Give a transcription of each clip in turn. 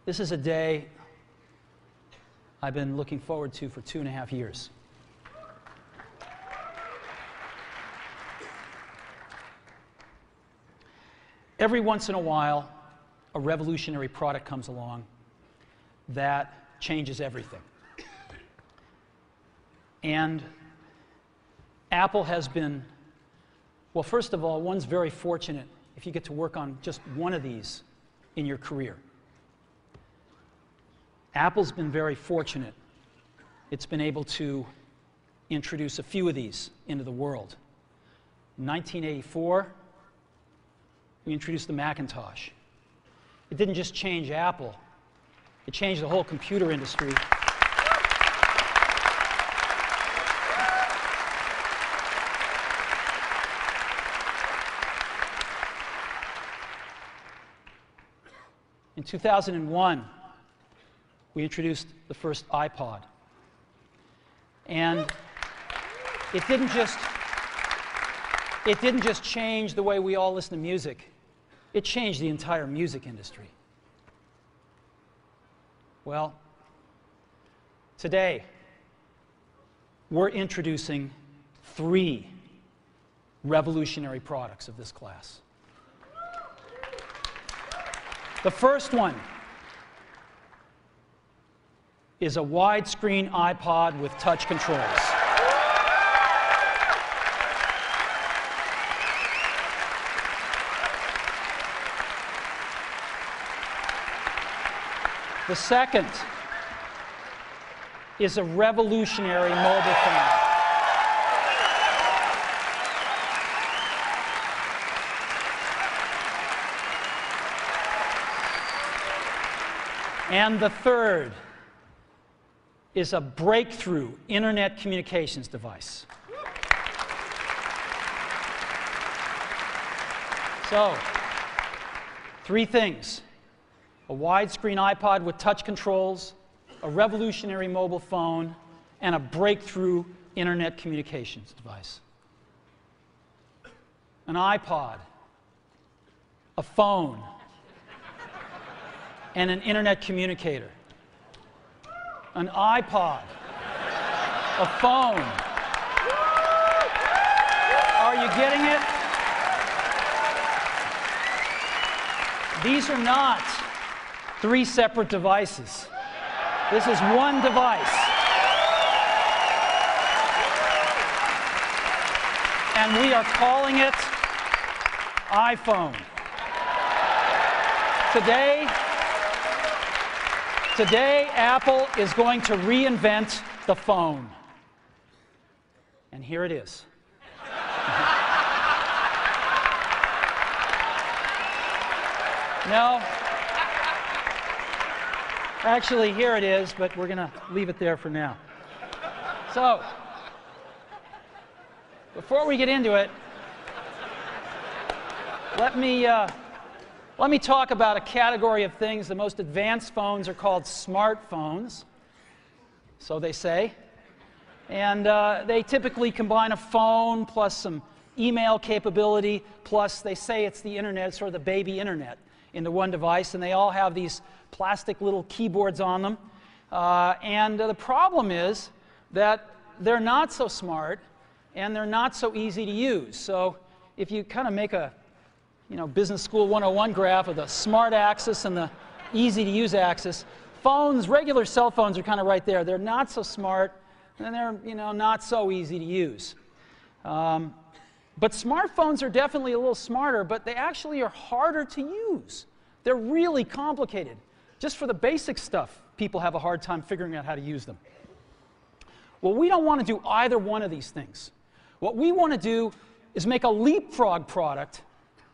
This is a day I've been looking forward to for 2.5 years. Every once in a while, a revolutionary product comes along that changes everything. And Apple has been, well, first of all, one's very fortunate if you get to work on just one of these in your career. Apple's been very fortunate. It's been able to introduce a few of these into the world. In 1984, we introduced the Macintosh. It didn't just change Apple, it changed the whole computer industry. In 2001, we introduced the first iPod. And it didn't just change the way we all listen to music. It changed the entire music industry. Well, today, we're introducing 3 revolutionary products of this class. The first one is a widescreen iPod with touch controls. The second is a revolutionary mobile phone. And the third is a breakthrough internet communications device. So, 3 things: a widescreen iPod with touch controls, a revolutionary mobile phone, and a breakthrough internet communications device. An iPod, a phone, and an internet communicator. An iPod, a phone. Are you getting it? These are not 3 separate devices. This is one device. And we are calling it iPhone. Today, Apple is going to reinvent the phone. And here it is. No. Actually, here it is, but we're going to leave it there for now. So, before we get into it, let me talk about a category of things. The most advanced phones are called smartphones, so they say. And they typically combine a phone plus some email capability, plus they say it's the internet, sort of the baby internet, into one device. And they all have these plastic little keyboards on them. And the problem is that they're not so smart and they're not so easy to use. So if you kind of make a Business School 101 graph of the smart axis and the easy to use axis, phones, regular cell phones are kind of right there. They're not so smart and they're not so easy to use. But smartphones are definitely a little smarter, but they actually are harder to use. They're really complicated. Just for the basic stuff, people have a hard time figuring out how to use them. Well, we don't want to do either one of these things. What we want to do is make a leapfrog product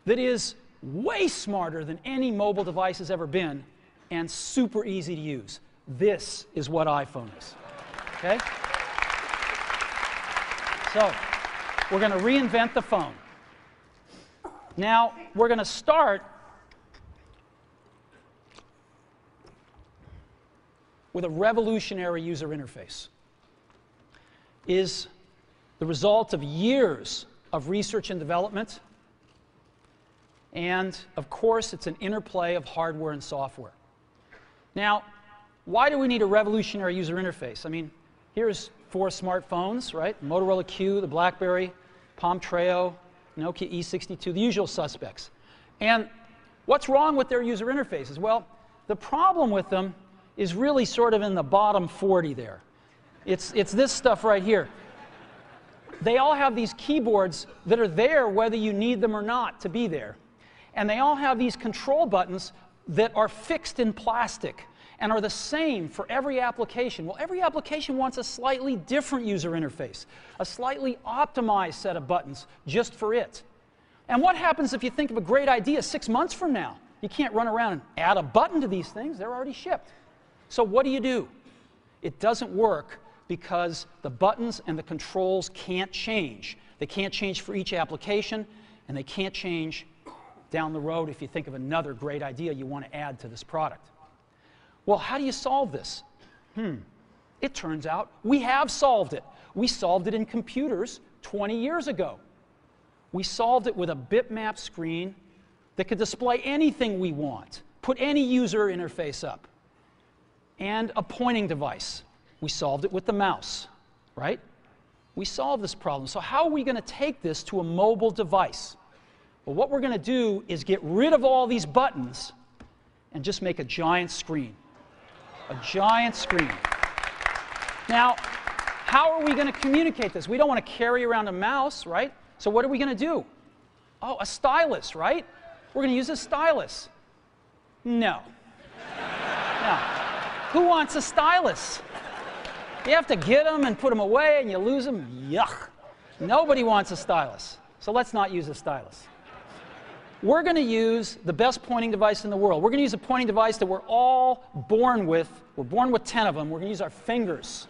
that is way smarter than any mobile device has ever been and super easy to use. This is what iPhone is. Okay? So, we're going to reinvent the phone. Now, we're going to start with a revolutionary user interface. Is the result of years of research and development. And, of course, it's an interplay of hardware and software. Now, why do we need a revolutionary user interface? I mean, here's 4 smartphones, right? Motorola Q, the BlackBerry, Palm Treo, Nokia E62, the usual suspects. And what's wrong with their user interfaces? Well, the problem with them is really sort of in the bottom 40 there. It's this stuff right here. They all have these keyboards that are there whether you need them or not to be there. And they all have these control buttons that are fixed in plastic and are the same for every application. Well, every application wants a slightly different user interface, a slightly optimized set of buttons just for it. And what happens if you think of a great idea 6 months from now? You can't run around and add a button to these things. They're already shipped. So what do? It doesn't work because the buttons and the controls can't change. They can't change for each application, and they can't change down the road if you think of another great idea you want to add to this product. Well, how do you solve this? It turns out we have solved it. We solved it in computers 20 years ago. We solved it with a bitmap screen that could display anything we want, put any user interface up, and a pointing device. We solved it with the mouse, right? We solved this problem. So how are we going to take this to a mobile device? Well, what we're going to do is get rid of all these buttons and just make a giant screen. A giant screen. Now, how are we going to communicate this? We don't want to carry around a mouse, right? So what are we going to do? Oh, a stylus, right? We're going to use a stylus. No. No. Who wants a stylus? You have to get them and put them away and you lose them. Yuck. Nobody wants a stylus. So let's not use a stylus. We're going to use the best pointing device in the world. We're going to use a pointing device that we're all born with. We're born with 10 of them. We're going to use our fingers.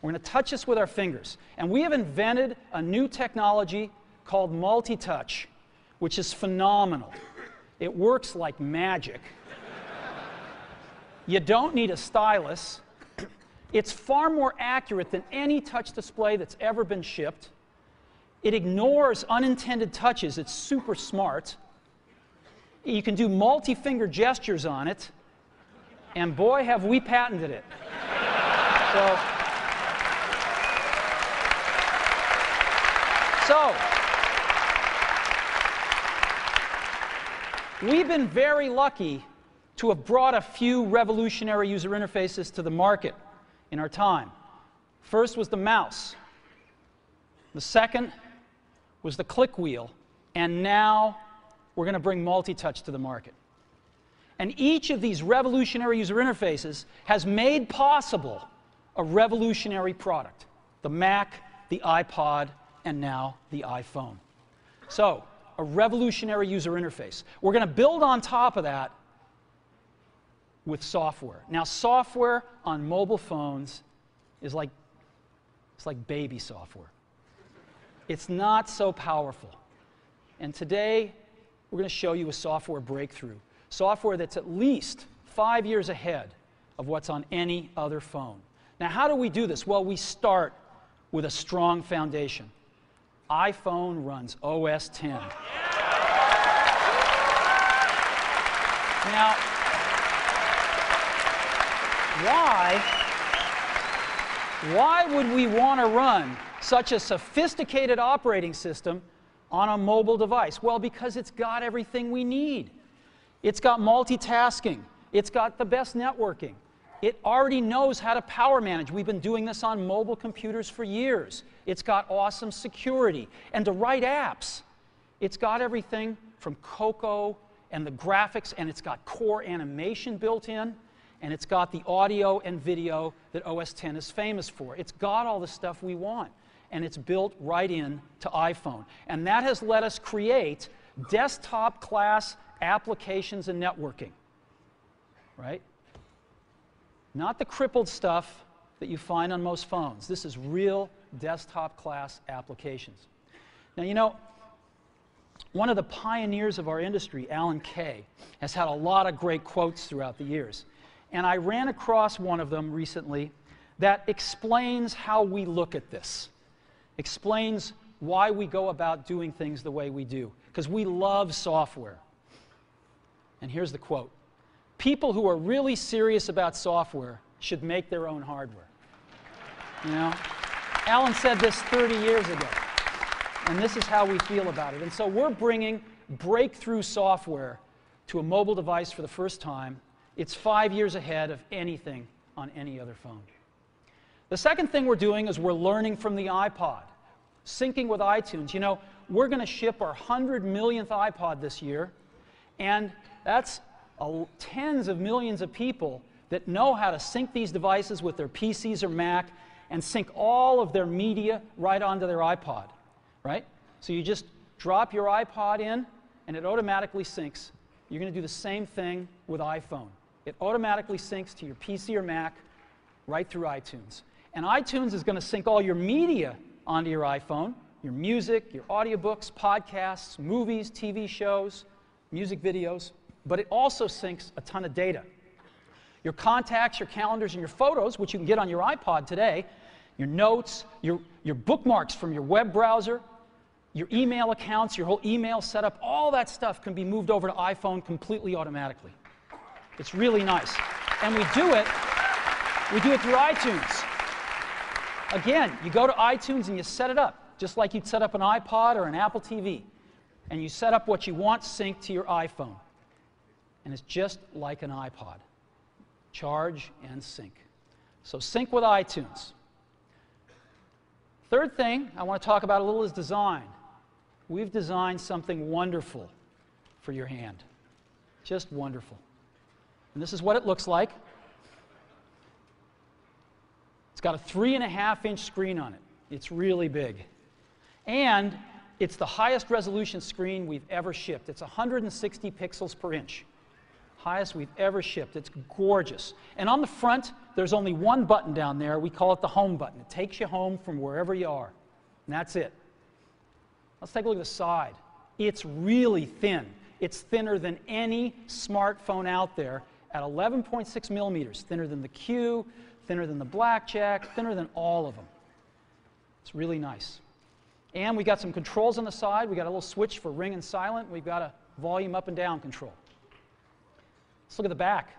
We're going to touch this with our fingers. And we have invented a new technology called multi-touch, which is phenomenal. It works like magic. You don't need a stylus. It's far more accurate than any touch display that's ever been shipped. It ignores unintended touches. It's super smart. You can do multi-finger gestures on it. And boy, have we patented it. So, we've been very lucky to have brought a few revolutionary user interfaces to the market in our time. First was the mouse. The second was the click wheel. And now we're going to bring multi-touch to the market. And each of these revolutionary user interfaces has made possible a revolutionary product. The Mac, the iPod, and now the iPhone. So, a revolutionary user interface. We're going to build on top of that with software. Now, software on mobile phones is like baby software. It's not so powerful. And today, we're going to show you a software breakthrough. Software that's at least 5 years ahead of what's on any other phone. Now, how do we do this? Well, we start with a strong foundation. iPhone runs OS 10. Now, why would we want to run such a sophisticated operating system on a mobile device? Well, because it's got everything we need. It's got multitasking. It's got the best networking. It already knows how to power manage. We've been doing this on mobile computers for years. It's got awesome security and to write apps. It's got everything from Cocoa and the graphics, and it's got core animation built in, and it's got the audio and video that OS X is famous for. It's got all the stuff we want, and it's built right in to iPhone. And that has let us create desktop-class applications and networking, right? Not the crippled stuff that you find on most phones. This is real desktop-class applications. Now, you know, one of the pioneers of our industry, Alan Kay, has had a lot of great quotes throughout the years. And I ran across one of them recently that explains how we look at this, explains why we go about doing things the way we do, because we love software. And here's the quote. people who are really serious about software should make their own hardware. You know? Alan said this 30 years ago, and this is how we feel about it. And so we're bringing breakthrough software to a mobile device for the first time. It's 5 years ahead of anything on any other phone. The second thing we're doing is we're learning from the iPod, syncing with iTunes. You know, we're going to ship our 100 millionth iPod this year, and that's tens of millions of people that know how to sync these devices with their PCs or Mac and sync all of their media right onto their iPod, right? So you just drop your iPod in, and it automatically syncs. You're going to do the same thing with iPhone. It automatically syncs to your PC or Mac right through iTunes. And iTunes is going to sync all your media onto your iPhone, your music, your audiobooks, podcasts, movies, TV shows, music videos, but it also syncs a ton of data. Your contacts, your calendars, and your photos, which you can get on your iPod today, your notes, your bookmarks from your web browser, your email accounts, your whole email setup, all that stuff can be moved over to iPhone completely automatically. It's really nice. And we do it through iTunes. Again, you go to iTunes and you set it up, just like you'd set up an iPod or an Apple TV. And you set up what you want synced to your iPhone. And it's just like an iPod. Charge and sync. So sync with iTunes. Third thing I want to talk about a little is design. We've designed something wonderful for your hand. Just wonderful. And this is what it looks like. It's got a 3.5-inch screen on it. It's really big. And it's the highest resolution screen we've ever shipped. It's 160 pixels per inch. Highest we've ever shipped. It's gorgeous. And on the front, there's only one button down there. We call it the home button. It takes you home from wherever you are. And that's it. Let's take a look at the side. It's really thin. It's thinner than any smartphone out there at 11.6 millimeters. Thinner than the Q, thinner than the Blackjack, thinner than all of them. It's really nice. And we got some controls on the side. We got a little switch for ring and silent. We've got a volume up and down control. Let's look at the back.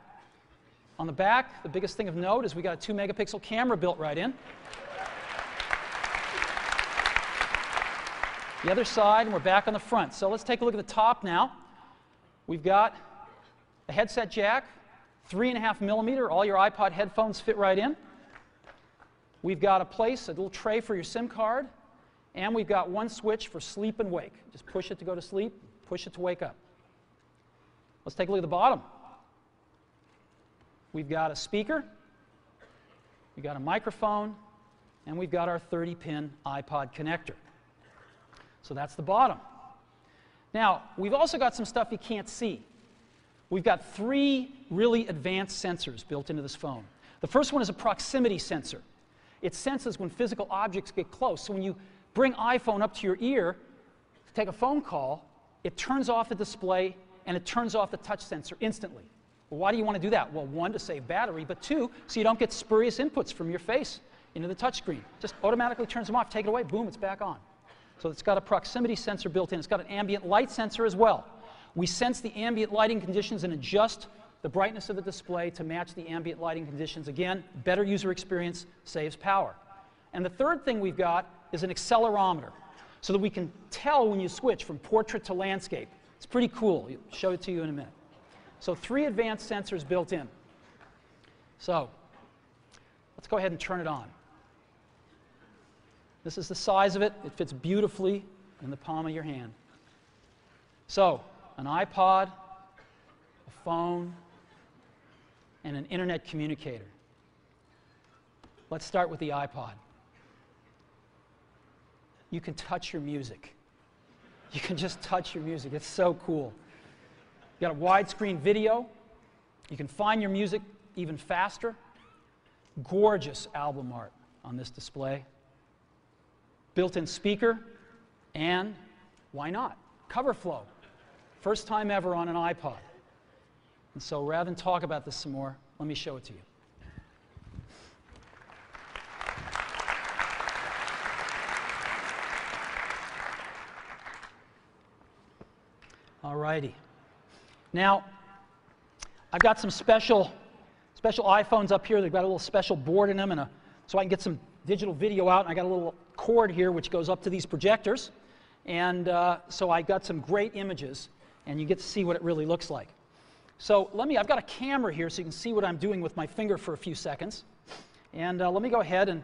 On the back, the biggest thing of note is we got a 2-megapixel camera built right in. The other side, and we're back on the front. So let's take a look at the top now. We've got a headset jack, 3.5 millimeter. All your iPod headphones fit right in. We've got a little tray for your SIM card. And we've got one switch for sleep and wake. Just push it to go to sleep, push it to wake up. Let's take a look at the bottom. We've got a speaker, we've got a microphone, and we've got our 30-pin iPod connector. So that's the bottom. Now, we've also got some stuff you can't see. We've got 3 really advanced sensors built into this phone. The first one is a proximity sensor. It senses when physical objects get close. So when you bring iPhone up to your ear to take a phone call, it turns off the display and it turns off the touch sensor instantly. Well, why do you want to do that? Well, 1, to save battery, but 2, so you don't get spurious inputs from your face into the touch screen. Just automatically turns them off, take it away, boom, it's back on. So it's got a proximity sensor built in. It's got an ambient light sensor as well. We sense the ambient lighting conditions and adjust the brightness of the display to match the ambient lighting conditions. Again, better user experience, saves power. And the third thing we've got is an accelerometer, so that we can tell when you switch from portrait to landscape. It's pretty cool. I'll show it to you in a minute. So 3 advanced sensors built in. So let's go ahead and turn it on. This is the size of it. It fits beautifully in the palm of your hand. So an iPod, a phone, and an internet communicator. Let's start with the iPod. You can touch your music. You can just touch your music. It's so cool. You got a widescreen video. You can find your music even faster. Gorgeous album art on this display. Built-in speaker, and why not? Cover flow. First time ever on an iPod. And so rather than talk about this some more, let me show it to you. All righty. Now, I've got some special iPhones up here. They've got a little special board in them, and so I can get some digital video out. And I got a little cord here which goes up to these projectors, and so I got some great images, and you get to see what it really looks like. So I've got a camera here so you can see what I'm doing with my finger for a few seconds. And let me go ahead and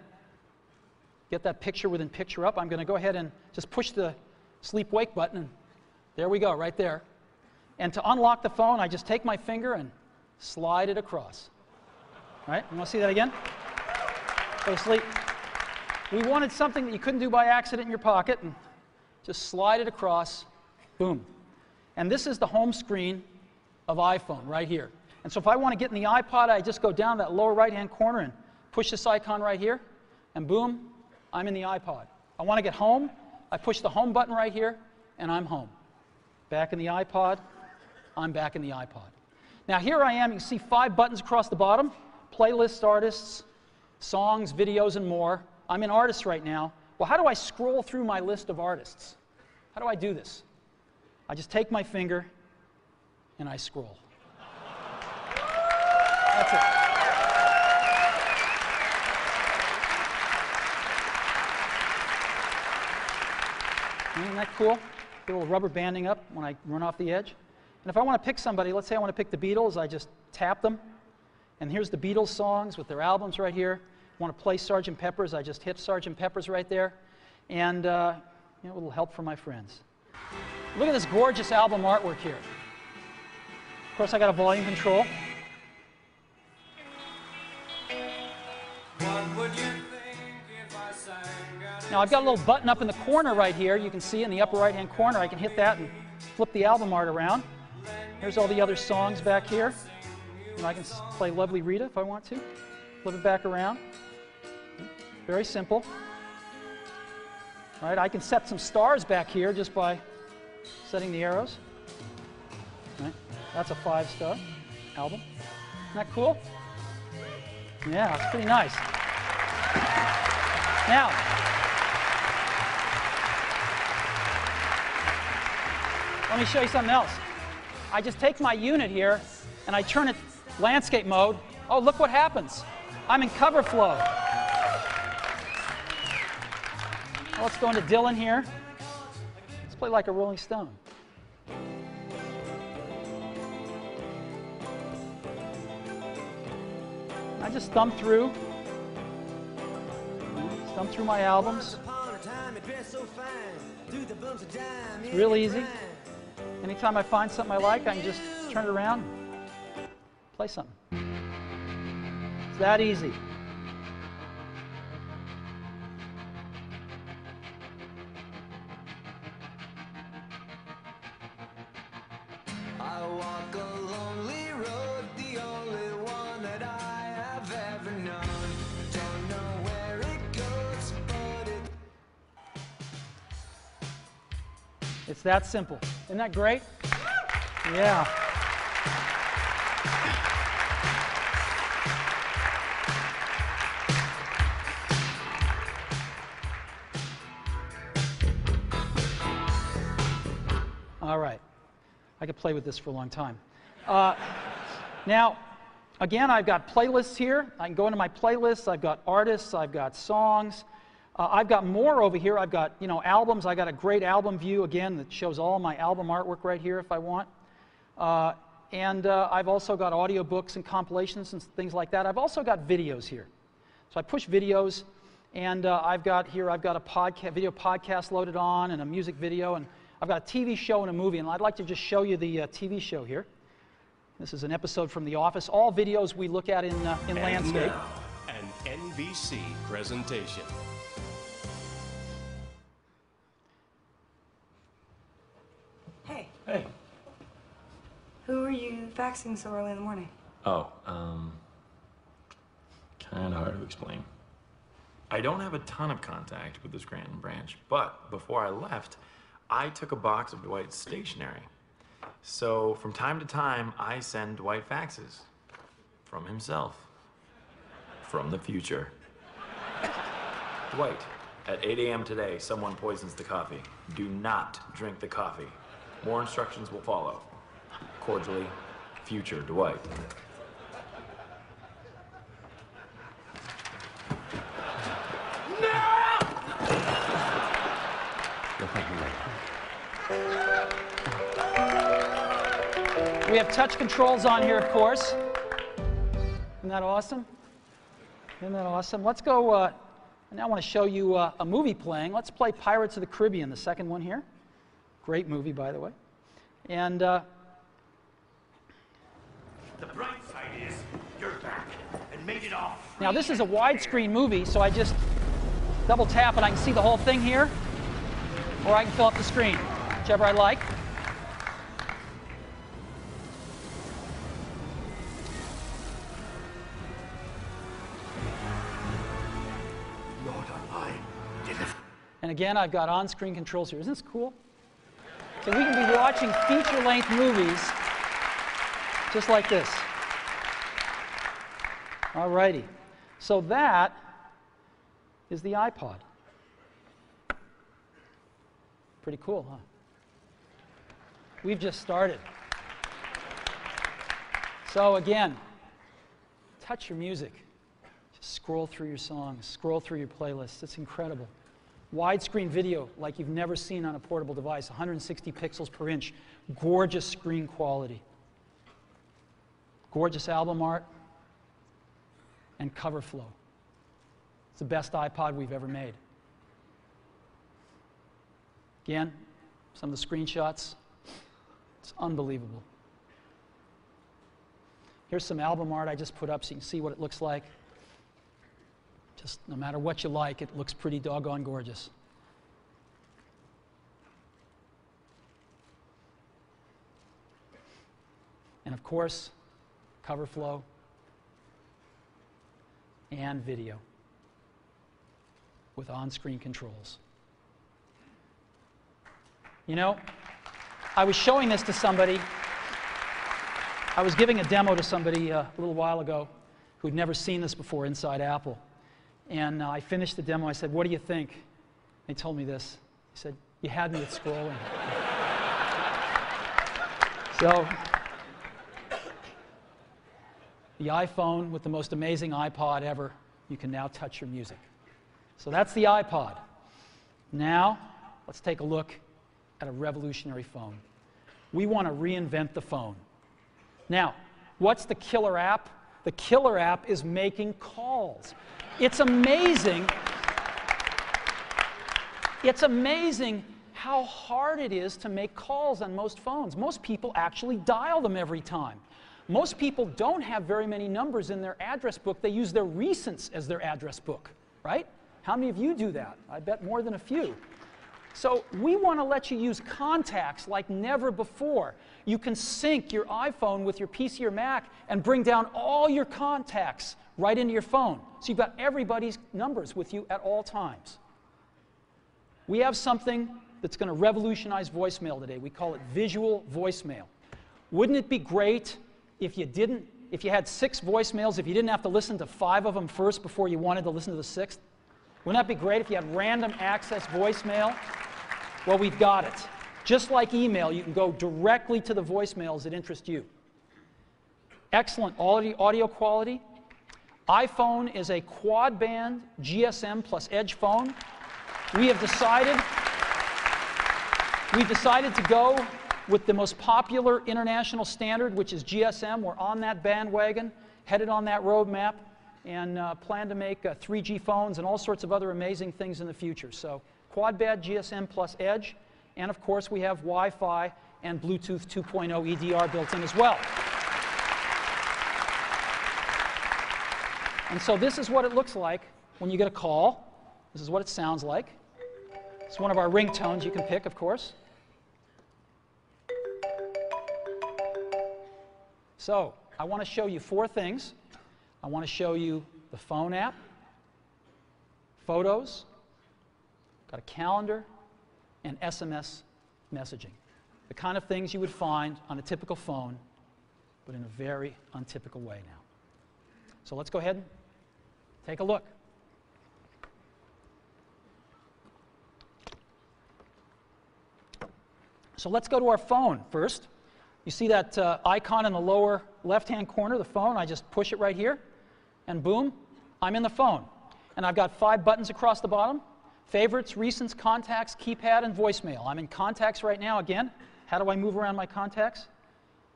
get that picture within picture up. I'm going to go ahead and just push the sleep-wake button, and there we go, right there. And to unlock the phone, I just take my finger and slide it across. Right? You want to see that again? Go to sleep. We wanted something that you couldn't do by accident in your pocket, and just slide it across, boom. And this is the home screen of iPhone right here. And so if I want to get in the iPod, I just go down that lower right-hand corner and push this icon right here, and boom, I'm in the iPod. I want to get home, I push the home button right here, and I'm home. Back in the iPod, I'm back in the iPod. Now here I am, you can see 5 buttons across the bottom, playlists, artists, songs, videos, and more. I'm in artists right now. Well, how do I scroll through my list of artists? How do I do this? I just take my finger and I scroll. That's it. Isn't that cool? Get a little rubber banding up when I run off the edge. And if I want to pick somebody, let's say I want to pick the Beatles, I just tap them. And here's the Beatles songs with their albums right here. Want to play Sgt. Pepper's, I just hit Sgt. Pepper's right there. And a little help from my friends. Look at this gorgeous album artwork here. Of course, I got a volume control. Now I've got a little button up in the corner right here. You can see in the upper right-hand corner. I can hit that and flip the album art around. Here's all the other songs back here. And I can play Lovely Rita if I want to. Flip it back around. Very simple. All right, I can set some stars back here just by setting the arrows. Right. That's a 5-star album. Isn't that cool? Yeah, it's pretty nice. Now, let me show you something else. I just take my unit here and I turn it landscape mode. Oh, look what happens. I'm in cover flow. Well, let's go into Dylan here. Let's play Like a Rolling Stone. I just thumb through my albums. It's real easy. Anytime I find something I like, I can just turn it around, play something. It's that easy. I walk a lonely road, the only one that I have ever known. Don't know where it goes, but It's that simple. Isn't that great? Yeah. All right. I could play with this for a long time. Now, again, I've got playlists here. I can go into my playlists. I've got artists. I've got songs. I've got more over here. I've got, albums. I got a great album view, again, that shows all my album artwork right here if I want. And I've also got audiobooks and compilations and things like that. I've also got videos here. So I push videos, and I've got a video podcast loaded on and a music video, and I've got a TV show and a movie, and I'd like to just show you the TV show here. This is an episode from The Office. All videos we look at in landscape. Now, an NBC presentation. Hey. Hey. Who are you faxing so early in the morning? Oh, kinda hard to explain. I don't have a ton of contact with the Scranton branch, but before I left, I took a box of Dwight's stationery. So from time to time, I send Dwight faxes. From himself. From the future. Dwight, at 8 a.m. today, someone poisons the coffee. Do not drink the coffee. More instructions will follow. Cordially, future Dwight. We have touch controls on here, of course. Isn't that awesome? Isn't that awesome? Let's go, I now want to show you a movie playing. Let's play Pirates of the Caribbean, the second one here. Great movie, by the way. And The bright side is you're back and made it off. now this is a widescreen movie, so I just double tap and I can see the whole thing here, or I can fill up the screen, whichever I like. Lord online, deliver. And again, I've got on-screen controls here. Isn't this cool? So we can be watching feature-length movies just like this. All righty. So that is the iPod. Pretty cool, huh? We've just started. So again, touch your music. Just scroll through your songs, scroll through your playlists. It's incredible. Widescreen video like you've never seen on a portable device, 160 pixels per inch, gorgeous screen quality, gorgeous album art, and cover flow. It's the best iPod we've ever made. Again, some of the screenshots, it's unbelievable. Here's some album art I just put up so you can see what it looks like. Just no matter what you like, it looks pretty doggone gorgeous. And of course, cover flow and video with on-screen controls. You know, I was showing this to somebody. I was giving a demo to somebody a little while ago who'd never seen this before inside Apple. And I finished the demo. I said, "What do you think?" They told me this. He said, "You had me at scrolling." So, the iPhone with the most amazing iPod ever, you can now touch your music. So that's the iPod. Now, let's take a look at a revolutionary phone. We want to reinvent the phone. Now, what's the killer app? The killer app is making calls. It's amazing. It's amazing how hard it is to make calls on most phones. Most people actually dial them every time. Most people don't have very many numbers in their address book. They use their recents as their address book, right? How many of you do that? I bet more than a few. So we want to let you use contacts like never before. You can sync your iPhone with your PC or Mac and bring down all your contacts right into your phone. So you've got everybody's numbers with you at all times. We have something that's going to revolutionize voicemail today. We call it visual voicemail. Wouldn't it be great if you had 6 voicemails, if you didn't have to listen to 5 of them first before you wanted to listen to the 6th? Wouldn't that be great if you had random access voicemail? Well, we've got it. Just like email, you can go directly to the voicemails that interest you. Excellent audio quality. iPhone is a quad-band GSM plus Edge phone. We've decided to go with the most popular international standard, which is GSM. We're on that bandwagon, headed on that roadmap, and plan to make 3G phones and all sorts of other amazing things in the future. So quad-band GSM plus Edge, and of course we have Wi-Fi and Bluetooth 2.0 EDR built in as well. And so this is what it looks like when you get a call. This is what it sounds like. It's one of our ringtones you can pick, of course. So I want to show you 4 things. I want to show you the phone app, photos, got a calendar, and SMS messaging. The kind of things you would find on a typical phone, but in a very untypical way now. So let's go ahead and take a look. So let's go to our phone first. You see that icon in the lower left-hand corner, the phone? I just push it right here, and boom, I'm in the phone. And I've got 5 buttons across the bottom: favorites, recents, contacts, keypad, and voicemail. I'm in contacts right now again. How do I move around my contacts?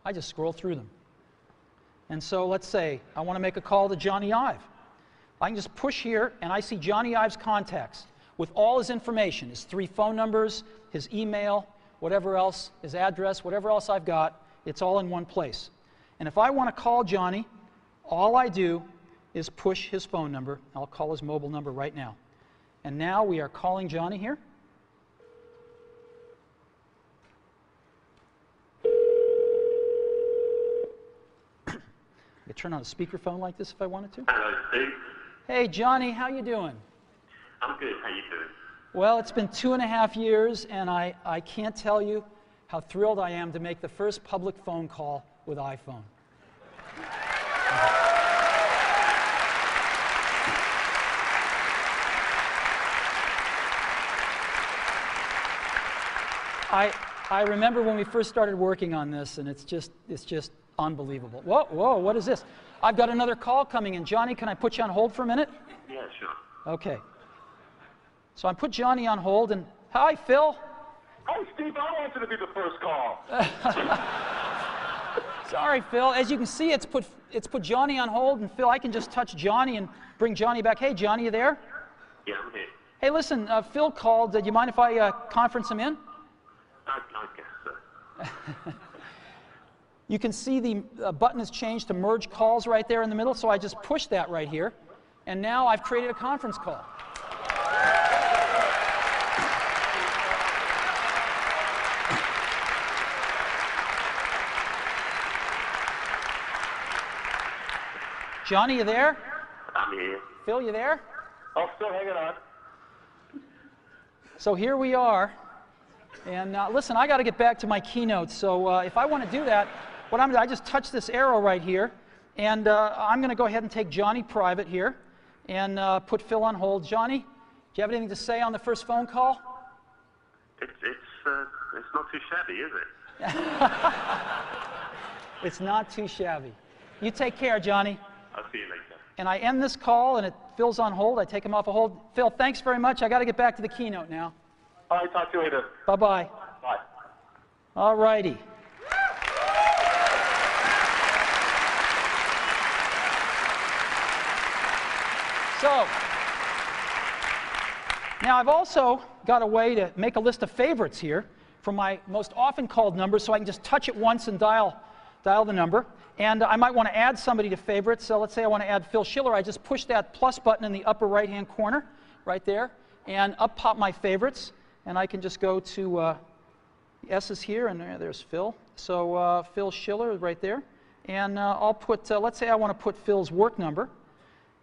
I just scroll through them. And so let's say I want to make a call to Johnny Ive. I can just push here, and I see Johnny Ive's contacts with all his information, his 3 phone numbers, his email, whatever else, his address, whatever else I've got, it's all in one place. And if I want to call Johnny, all I do is push his phone number. I'll call his mobile number right now. And now we are calling Johnny here. I could turn on a speakerphone like this if I wanted to. Hello, Steve. Hey, Johnny, how you doing? I'm good. How you doing? Well, it's been 2.5 years, and I can't tell you how thrilled I am to make the first public phone call with iPhone. I remember when we first started working on this, and it's just unbelievable. Whoa, what is this? I've got another call coming in. Johnny, can I put you on hold for a minute? Yeah, sure. Okay. So I put Johnny on hold, and hi, Phil. Hey, Steve, I want you to be the first call. Sorry, Phil. As you can see, it's put Johnny on hold, and Phil, I can just touch Johnny and bring Johnny back. Hey, Johnny, you there? Yeah, I'm here. Hey, listen, Phil called. Do you mind if I conference him in? I guess so. You can see the button has changed to merge calls right there in the middle, so I just pushed that right here, and now I've created a conference call. Johnny, you there? I'm here. Phil, you there? I'm still hanging on. So here we are. And listen, I got to get back to my keynote. So if I want to do that, what I'm going to do, I just touch this arrow right here. And I'm going to go ahead and take Johnny private here and put Phil on hold. Johnny, do you have anything to say on the first phone call? It's not too shabby, is it? It's not too shabby. You take care, Johnny. I'll see you later. And I end this call, and Phil's on hold. I take him off a hold. Phil, thanks very much. I got to get back to the keynote now. All right, talk to you later. Bye-bye. Bye. All righty. So, now I've also got a way to make a list of favorites here for my most often called numbers, so I can just touch it once and dial the number. And I might want to add somebody to favorites. So let's say I want to add Phil Schiller. I just push that plus button in the upper right-hand corner, right there, and up pop my favorites. And I can just go to the S's here, and there's Phil. So Phil Schiller right there. And I'll put, let's say I want to put Phil's work number.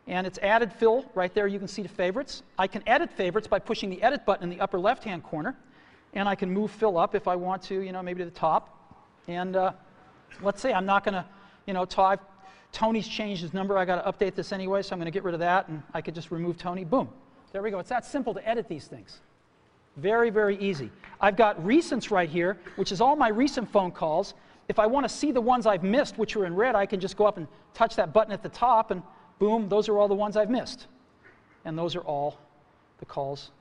And it's added Phil right there. You can see the favorites. I can edit favorites by pushing the edit button in the upper left-hand corner. And I can move Phil up if I want to, maybe to the top. And let's say I'm not going to, Tony's changed his number. I got to update this anyway, so I'm going to get rid of that. And I could just remove Tony. Boom. There we go. It's that simple to edit these things. Very, very easy. I've got recents right here, which is all my recent phone calls. If I want to see the ones I've missed, which are in red, I can just go up and touch that button at the top, and boom, those are all the ones I've missed. And those are all the calls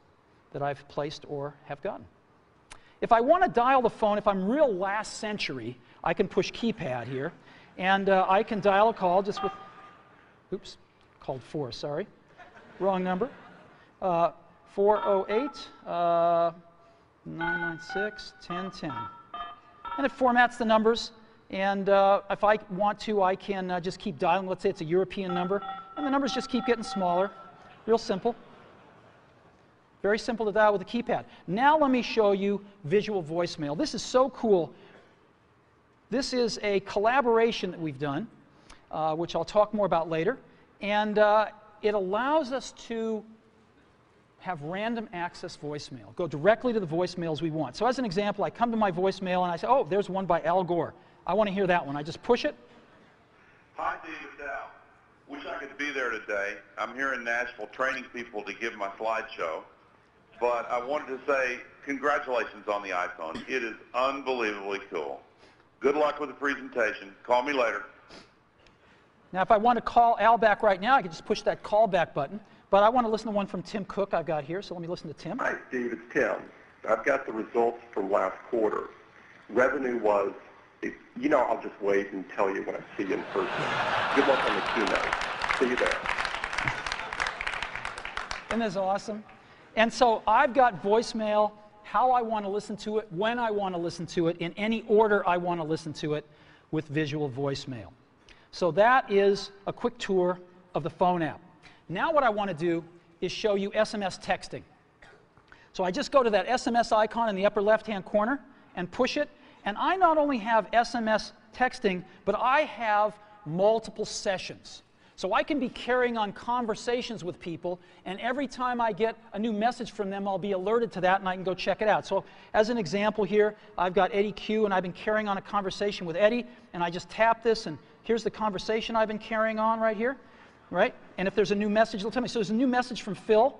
that I've placed or have gotten. If I want to dial the phone, if I'm real last century, I can push keypad here, and I can dial a call just with, oops, called 4, sorry, wrong number, 408-996-1010. And it formats the numbers, and if I want to, I can just keep dialing. Let's say it's a European number, and the numbers just keep getting smaller. Real simple. Very simple to dial with a keypad. Now let me show you visual voicemail. This is so cool. This is a collaboration that we've done, which I'll talk more about later. And it allows us to have random access voicemail, go directly to the voicemails we want. So as an example, I come to my voicemail and I say, oh, there's one by Al Gore. I want to hear that one. I just push it. Hi, Dave, it's Al. Wish I could be there today. I'm here in Nashville training people to give my slideshow. But I wanted to say congratulations on the iPhone. It is unbelievably cool. Good luck with the presentation. Call me later. Now, if I want to call Al back right now, I can just push that call back button. But I want to listen to one from Tim Cook I've got here, so let me listen to Tim. Hi, Steve. It's Tim. I've got the results from last quarter. Revenue was, I'll just wait and tell you when I see you in person. Good luck on the keynote. See you there. Isn't this awesome? And so I've got voicemail, how I want to listen to it, when I want to listen to it, in any order I want to listen to it with visual voicemail. So that is a quick tour of the phone app. Now what I want to do is show you SMS texting. So I just go to that SMS icon in the upper left-hand corner and push it. And I not only have SMS texting, but I have multiple sessions. So I can be carrying on conversations with people, and every time I get a new message from them, I'll be alerted to that, and I can go check it out. So as an example here, I've got Eddie Q, and I've been carrying on a conversation with Eddie, and I just tap this, and here's the conversation I've been carrying on right here, right? And if there's a new message, it'll tell me. So there's a new message from Phil,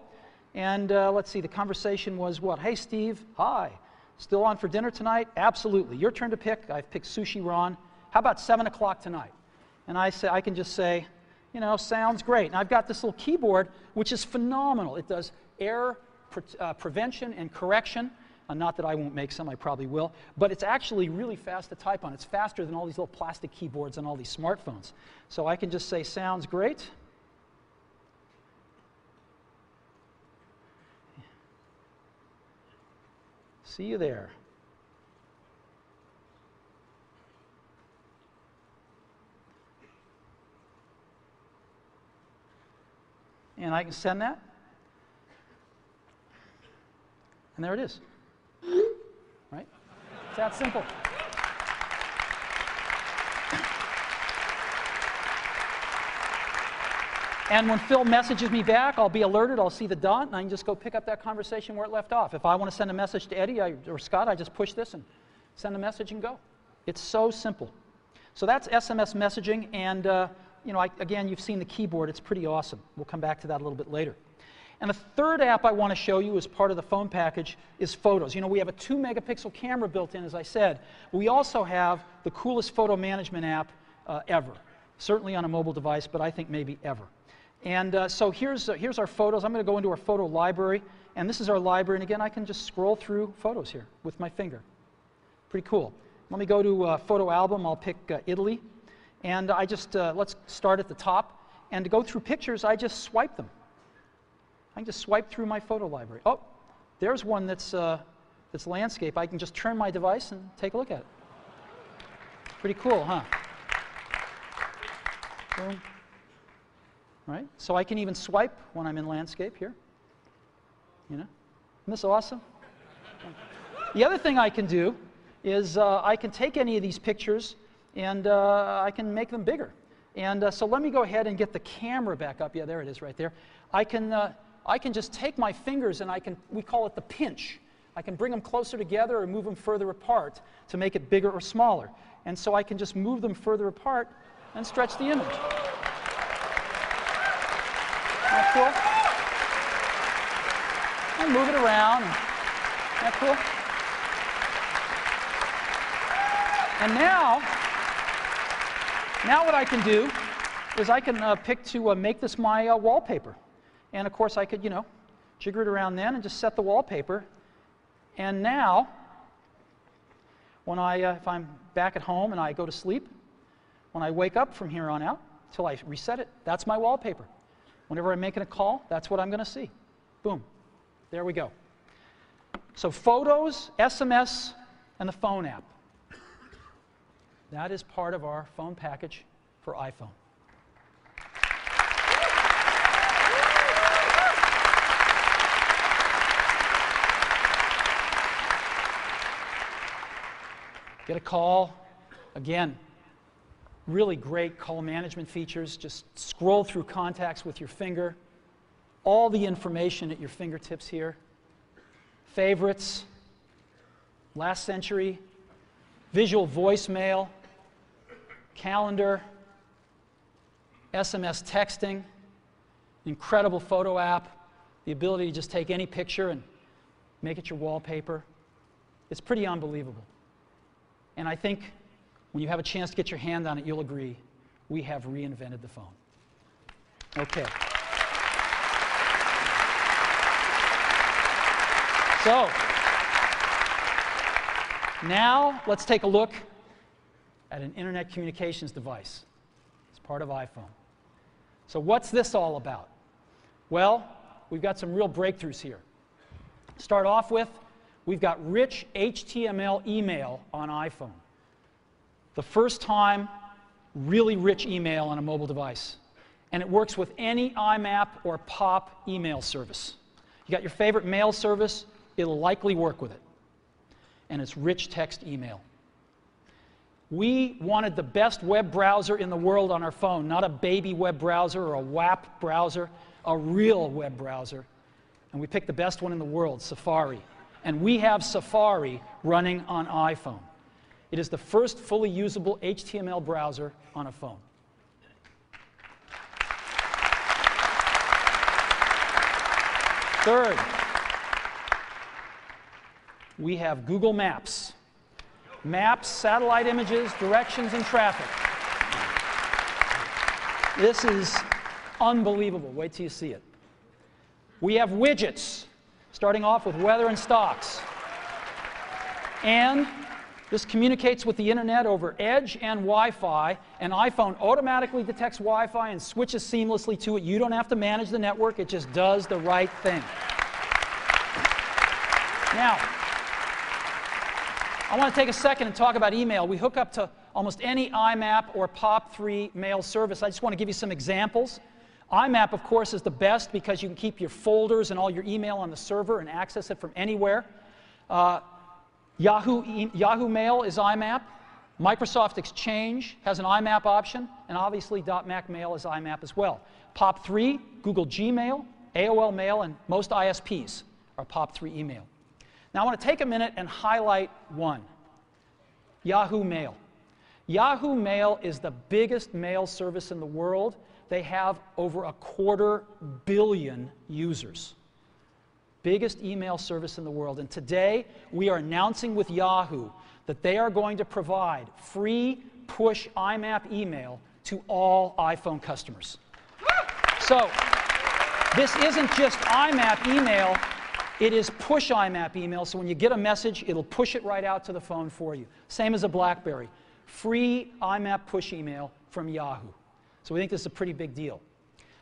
and let's see, the conversation was what? Hey, Steve, hi. Still on for dinner tonight? Absolutely. Your turn to pick. I've picked sushi Ron. How about 7 o'clock tonight? And I can just say, sounds great. And I've got this little keyboard, which is phenomenal. It does error prevention and correction. Not that I won't make some, I probably will. But it's actually really fast to type on. It's faster than all these little plastic keyboards on all these smartphones. So I can just say, sounds great. See you there. And I can send that. And there it is. Right? It's that simple. And when Phil messages me back, I'll be alerted, I'll see the dot, and I can just go pick up that conversation where it left off. If I want to send a message to Eddie or Scott, I just push this and send a message and go. It's so simple. So that's SMS messaging, and again, you've seen the keyboard. It's pretty awesome. We'll come back to that a little bit later. And the third app I want to show you as part of the phone package is Photos. We have a 2-megapixel camera built in, as I said. We also have the coolest photo management app ever, certainly on a mobile device, but I think maybe ever. And so here's our photos. I'm going to go into our photo library, and this is our library. And again, I can just scroll through photos here with my finger. Pretty cool. Let me go to photo album. I'll pick Italy. And I just, let's start at the top. And to go through pictures, I just swipe them. I can just swipe through my photo library. Oh, there's one that's landscape. I can just turn my device and take a look at it. Pretty cool, huh? Boom. Right? So I can even swipe when I'm in landscape here. Isn't this awesome? The other thing I can do is I can take any of these pictures and I can make them bigger. And so let me go ahead and get the camera back up. Yeah, there it is right there. I can just take my fingers and we call it the pinch. I can bring them closer together or move them further apart to make it bigger or smaller. And so I can just move them further apart and stretch the image. Isn't that cool? And move it around. Isn't that cool? And now what I can do is I can pick to make this my wallpaper. And of course I could, jigger it around then and just set the wallpaper. And now, when if I'm back at home and I go to sleep, when I wake up from here on out, till I reset it, that's my wallpaper. Whenever I'm making a call, that's what I'm going to see. Boom. There we go. So photos, SMS, and the phone app. That is part of our phone package for iPhone. Get a call. Again, really great call management features. Just scroll through contacts with your finger. All the information at your fingertips here. Favorites, last century, visual voicemail, calendar, SMS texting, incredible photo app, the ability to just take any picture and make it your wallpaper. It's pretty unbelievable. And I think when you have a chance to get your hand on it, you'll agree, we have reinvented the phone. Okay. So, now let's take a look at an internet communications device. It's part of iPhone. So what's this all about? Well, we've got some real breakthroughs here. Start off with, we've got rich HTML email on iPhone. The first time, really rich email on a mobile device. And it works with any IMAP or POP email service. You got your favorite mail service, it'll likely work with it. And it's rich text email. We wanted the best web browser in the world on our phone, not a baby web browser or a WAP browser, a real web browser. And we picked the best one in the world, Safari. And we have Safari running on iPhone. It is the first fully usable HTML browser on a phone. Third, we have Google Maps. Maps, satellite images, directions, and traffic. This is unbelievable. Wait till you see it. We have widgets, starting off with weather and stocks. And this communicates with the internet over Edge and Wi-Fi, and iPhone automatically detects Wi-Fi and switches seamlessly to it. You don't have to manage the network, it just does the right thing. Now, I want to take a second and talk about email. We hook up to almost any IMAP or POP3 mail service. I just want to give you some examples. IMAP, of course, is the best because you can keep your folders and all your email on the server and access it from anywhere. Yahoo Mail is IMAP. Microsoft Exchange has an IMAP option, and obviously .Mac Mail is IMAP as well. POP3, Google Gmail, AOL Mail, and most ISPs are POP3 email. Now I want to take a minute and highlight one, Yahoo Mail. Yahoo Mail is the biggest mail service in the world. They have over 250 million users. Biggest email service in the world. And today, we are announcing with Yahoo that they are going to provide free push IMAP email to all iPhone customers. So, this isn't just IMAP email, it is push IMAP email. So when you get a message, it'll push it right out to the phone for you. Same as a BlackBerry. Free IMAP push email from Yahoo. So we think this is a pretty big deal.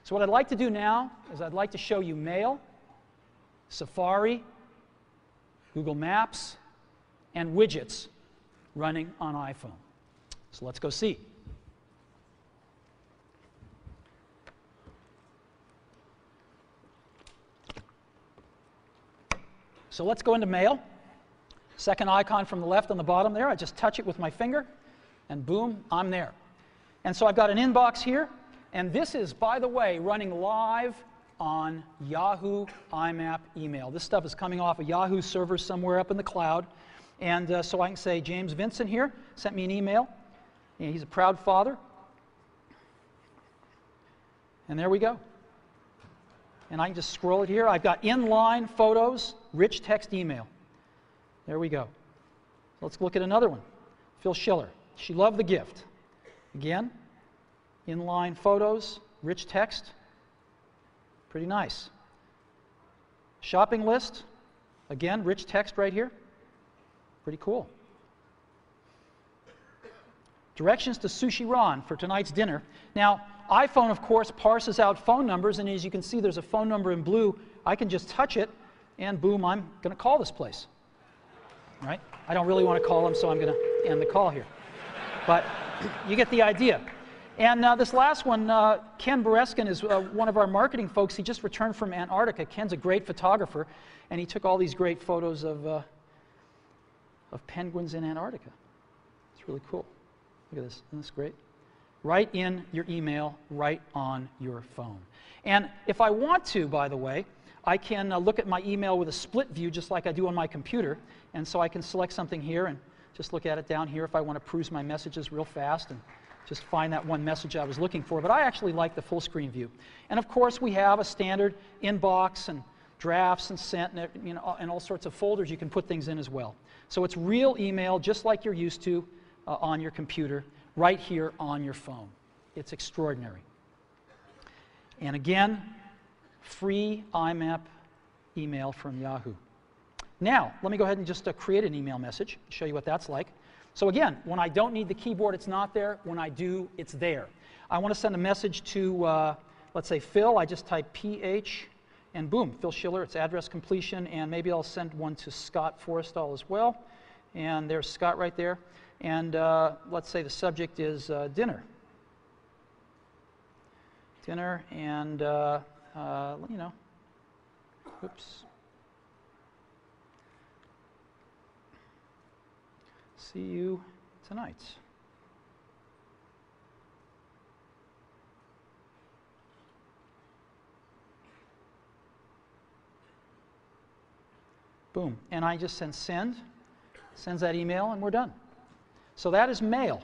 So what I'd like to do now is I'd like to show you Mail, Safari, Google Maps, and widgets running on iPhone. So let's go see. So let's go into Mail. Second icon from the left on the bottom there. I just touch it with my finger, and boom, I'm there. And so I've got an inbox here, and this is, by the way, running live on Yahoo IMAP email. This stuff is coming off a Yahoo server somewhere up in the cloud. And so I can say, James Vincent here sent me an email. And he's a proud father. And there we go. And I can just scroll it here. I've got inline photos, rich text email. There we go. Let's look at another one. Phil Schiller. She loved the gift. Again, inline photos, rich text. Pretty nice. Shopping list. Again, rich text right here. Pretty cool. Directions to Sushi Ron for tonight's dinner. Now, iPhone, of course, parses out phone numbers, and as you can see, there's a phone number in blue. I can just touch it, and boom, I'm going to call this place. Right? I don't really want to call them, so I'm going to end the call here. But you get the idea. And this last one, Ken Bereskin is one of our marketing folks. He just returned from Antarctica. Ken's a great photographer, and he took all these great photos of penguins in Antarctica. It's really cool. Look at this. Isn't this great? Right in your email, right on your phone. And if I want to, by the way, I can look at my email with a split view just like I do on my computer. And so I can select something here and just look at it down here if I want to peruse my messages real fast and just find that one message I was looking for. But I actually like the full screen view. And of course, we have a standard inbox and drafts and sent and, and all sorts of folders you can put things in as well. So it's real email just like you're used to on your computer, right here on your phone. It's extraordinary. And again, free IMAP email from Yahoo. Now, let me go ahead and just create an email message, show you what that's like. So again, when I don't need the keyboard, it's not there. When I do, it's there. I want to send a message to, let's say, Phil. I just type PH, and boom, Phil Schiller, it's address completion, and maybe I'll send one to Scott Forrestal as well. And there's Scott right there. And let's say the subject is dinner. Dinner, and, you know, oops. See you tonight. Boom. And I just sends that email, and we're done. So that is mail.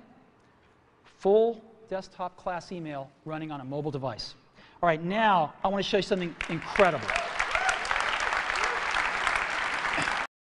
Full desktop class email running on a mobile device. All right, now I want to show you something incredible.